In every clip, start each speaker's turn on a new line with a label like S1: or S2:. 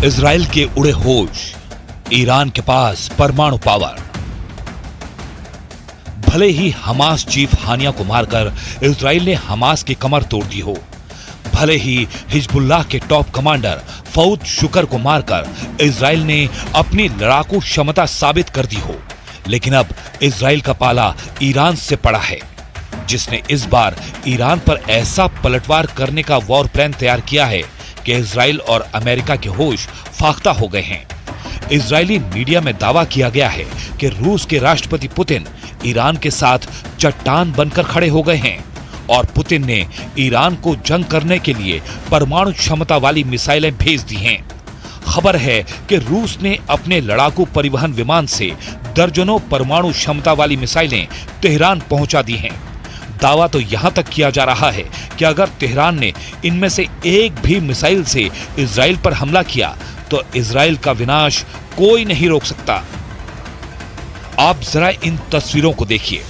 S1: Israel के उड़े होश, ईरान के पास परमाणु पावर। भले ही हमास चीफ हानिया को मारकर इजराइल ने हमास की कमर तोड़ दी हो, भले ही हिजबुल्लाह के टॉप कमांडर फऊद शुकर को मारकर इजराइल ने अपनी लड़ाकू क्षमता साबित कर दी हो, लेकिन अब इजराइल का पाला ईरान से पड़ा है, जिसने इस बार ईरान पर ऐसा पलटवार करने का वॉर प्लान तैयार किया है कि इजराइल और अमेरिका के होश फाख्ता हो गए हैं। इजरायली मीडिया में दावा किया गया है कि रूस के राष्ट्रपति पुतिन ईरान के साथ चट्टान बनकर खड़े हो गए हैं और पुतिन ने ईरान को जंग करने के लिए परमाणु क्षमता वाली मिसाइलें भेज दी हैं। खबर है कि रूस ने अपने लड़ाकू परिवहन विमान से दर्जनों परमाणु क्षमता वाली मिसाइलें तेहरान पहुंचा दी हैं। दावा तो यहां तक किया जा रहा है कि अगर तेहरान ने इनमें से एक भी मिसाइल से इजराइल पर हमला किया तो इजराइल का विनाश कोई नहीं रोक सकता। आप जरा इन तस्वीरों को देखिए।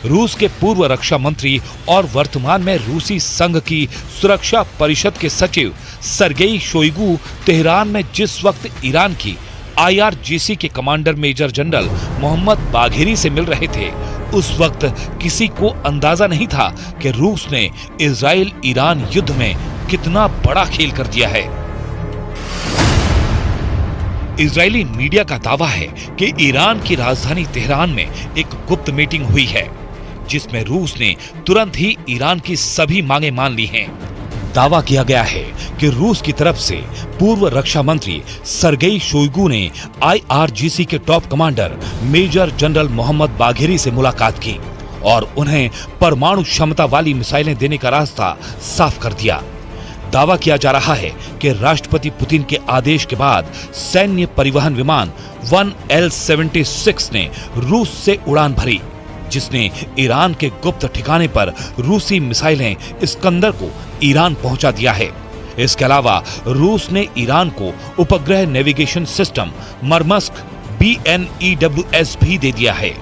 S1: रूस के पूर्व रक्षा मंत्री और वर्तमान में रूसी संघ की सुरक्षा परिषद के सचिव सरगेई शोइगु तेहरान में जिस वक्त ईरान की IRGC के commander major general Mohammad Bagheri से मिल रहे थे, उस वक्त किसी को अंदाजा नहीं था कि रूस ने इजराइल ईरान युद्ध में कितना बड़ा खेल कर दिया है। इजरायली मीडिया का दावा है कि ईरान की राजधानी तेहरान में एक गुप्त मीटिंग हुई है, जिसमें रूस ने तुरंत ही ईरान की सभी मांगे मान ली हैं। दावा किया गया है कि रूस की तरफ से पूर्व रक्षा मंत्री सरगेई शोइगु ने IRGC के top commander major general Mohammad Bagheri से मुलाकात की और उन्हें परमाणु क्षमता वाली मिसाइलें देने का रास्ता साफ कर दिया। दावा किया जा रहा है कि राष्ट्रपति पुतिन के आदेश के बाद सैन्य परिवहन विमान 1L-76 ने रूस से उड़ान भरी, जिसने ईरान के गुप्त ठिकाने पर रूसी मिसाइलें इस्कंदर को ईरान पहुंचा दिया है। इसके अलावा रूस ने ईरान को उपग्रह नेविगेशन सिस्टम मरमस्क BNEWS भी दे दिया है।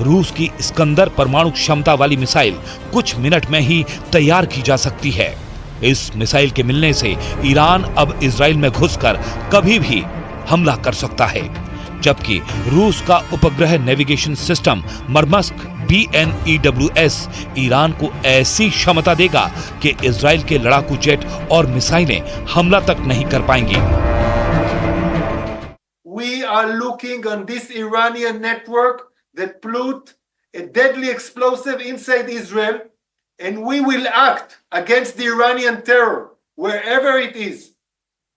S1: रूस की इस्कंदर परमाणु क्षमता वाली मिसाइल कुछ मिनट में ही तैयार की जा सकती है। इस मिसाइल के मिलने से ईरान अब इजराइल में घुसकर कभी भी हमला कर सकता है, जबकि रूस का उपग्रह नेविगेशन सिस्टम मरमस्क BNEWS ईरान को ऐसी क्षमता देगा कि इजराइल के लड़ाकू जेट और मिसाइलें हमला तक नहीं कर पाएंगी।
S2: We are looking on this Iranian network that put a deadly explosive inside Israel, and we will act against the Iranian terror wherever it is.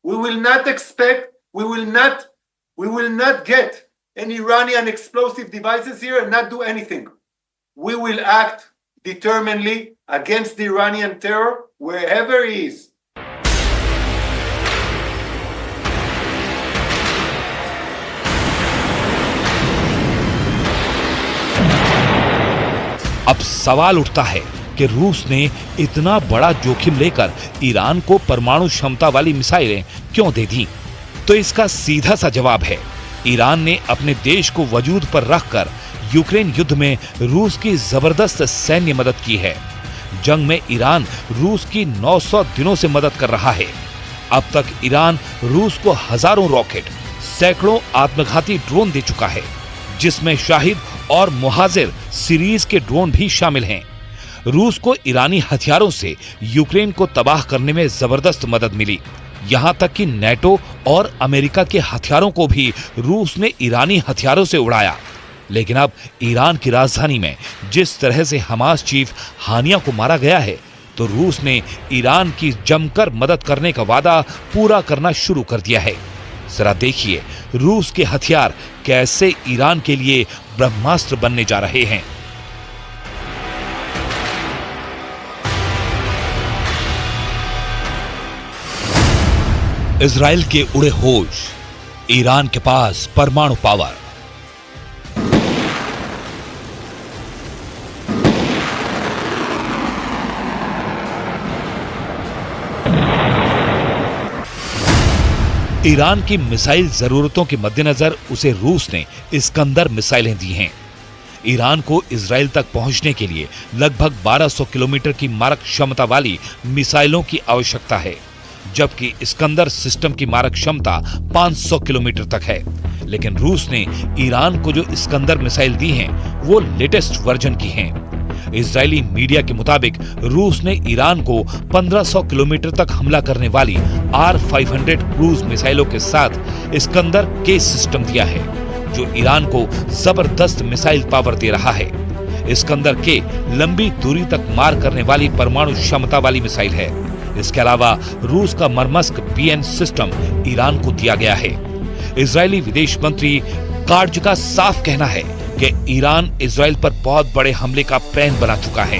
S2: We will not expect, we will not get any Iranian explosive devices here and not do anything. We will act determinedly against the Iranian terror wherever it is.
S1: अब सवाल उठता है कि रूस ने इतना बड़ा जोखिम लेकर ईरान को परमाणु क्षमता वाली मिसाइलें क्यों दे दी? तो इसका सीधा सा जवाब है, ईरान ने अपने देश को वजूद पर रखकर यूक्रेन युद्ध में रूस की जबरदस्त सैन्य मदद की है। जंग में ईरान रूस की 900 दिनों से मदद कर रहा है। अब तक ईरान रूस को हजारों रॉकेट, सैकड़ों आत्मघाती ड्रोन दे चुका है, जिसमें शाहिद और मुहाजिर सीरीज के ड्रोन भी शामिल हैं। रूस को ईरानी हथियारों से यूक्रेन को तबाह करने में जबरदस्त मदद मिली। यहां तक कि नेटो और अमेरिका के हथियारों को भी रूस ने ईरानी हथियारों से उड़ाया। लेकिन अब ईरान की राजधानी में जिस तरह से हमास चीफ हानिया को मारा गया है, तो रूस ने ईरान की जमकर मदद करने का वादा पूरा करना शुरू कर दिया है। जरा देखिए रूस के हथियार कैसे ईरान के लिए ब्रह्मास्त्र बनने जा रहे हैं। इजराइल के उड़े होश, ईरान के पास परमाणु पावर। ईरान की मिसाइल जरूरतों के मद्देनजर उसे रूस ने इस्कंदर मिसाइलें दी हैं। ईरान को इजराइल तक पहुंचने के लिए लगभग 1200 किलोमीटर की मारक क्षमता वाली मिसाइलों की आवश्यकता है। जबकि इस्कंदर सिस्टम की मारक क्षमता 500 किलोमीटर तक है। लेकिन रूस ने ईरान को जो इस्कंदर मिसाइल दी हैं, वो लेटेस्ट वर्जन की हैं। इजरायली मीडिया के मुताबिक रूस ने ईरान को 1500 किलोमीटर तक हमला करने वाली R-500 क्रूज मिसाइलों के साथ इस्कंदर के सिस्टम दिया है, जो ईरान को जबरदस्त मिसाइल पावर दे रहा है। इस्कंदर के लंबी दूरी तक मार करने वाली परमाणु क्षमता वाली मिसाइल है। इसके अलावा रूस का मरमस्क BN सिस्टम ईरान को दिया गया है। इजरायली विदेश मंत्री कार्ज का साफ कहना है कि ईरान इजराइल पर बहुत बड़े हमले का प्लान बना चुका है,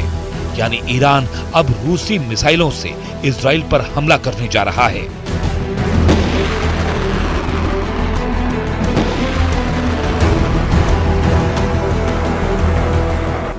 S1: यानी ईरान अब रूसी मिसाइलों से इजराइल पर हमला करने जा रहा है।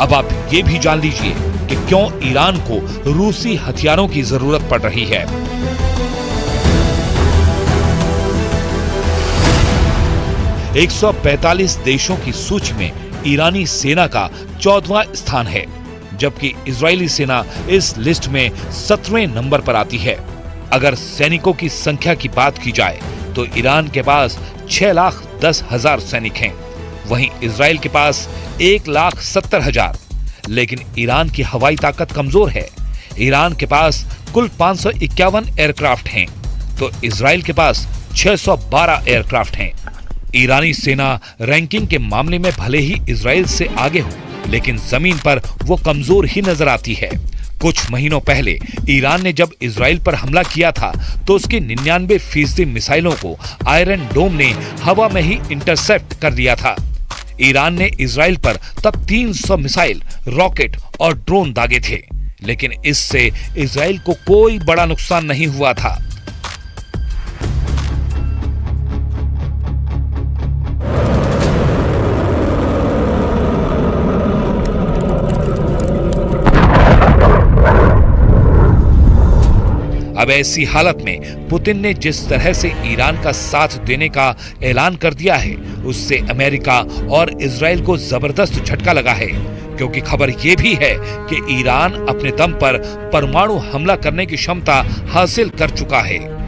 S1: अब आप ये भी जान लीजिए कि क्यों ईरान को रूसी हथियारों की जरूरत पड़ रही है। एक 145 देशों की सूची में ईरानी सेना का 14वां स्थान है, जबकि इजरायली सेना इस लिस्ट में 17वें नंबर पर आती है। अगर सैनिकों की संख्या की बात की जाए तो ईरान के पास 6,10,000 सैनिक हैं, वहीं इजराइल के पास 1,70,000। लेकिन ईरान की हवाई ताकत कमजोर है। ईरान के पास कुल 551 एयरक्राफ्ट हैं, तो इजराइल के पास 612 एयरक्राफ्ट हैं। ईरानी सेना रैंकिंग के मामले में भले ही इजराइल से आगे हो, लेकिन जमीन पर वो कमजोर ही नजर आती है। कुछ महीनों पहले ईरान ने जब इजराइल पर हमला किया था तो उसकी 99% मिसाइलों को आयरन डोम ने हवा में ही इंटरसेप्ट कर दिया था। ईरान ने इजराइल पर तब 300 मिसाइल, रॉकेट और ड्रोन दागे थे, लेकिन इससे इजराइल को कोई बड़ा नुकसान नहीं हुआ था। अब ऐसी हालत में पुतिन ने जिस तरह से ईरान का साथ देने का ऐलान कर दिया है, उससे अमेरिका और इजराइल को जबरदस्त झटका लगा है, क्योंकि खबर यह भी है कि ईरान अपने दम पर परमाणु हमला करने की क्षमता हासिल कर चुका है।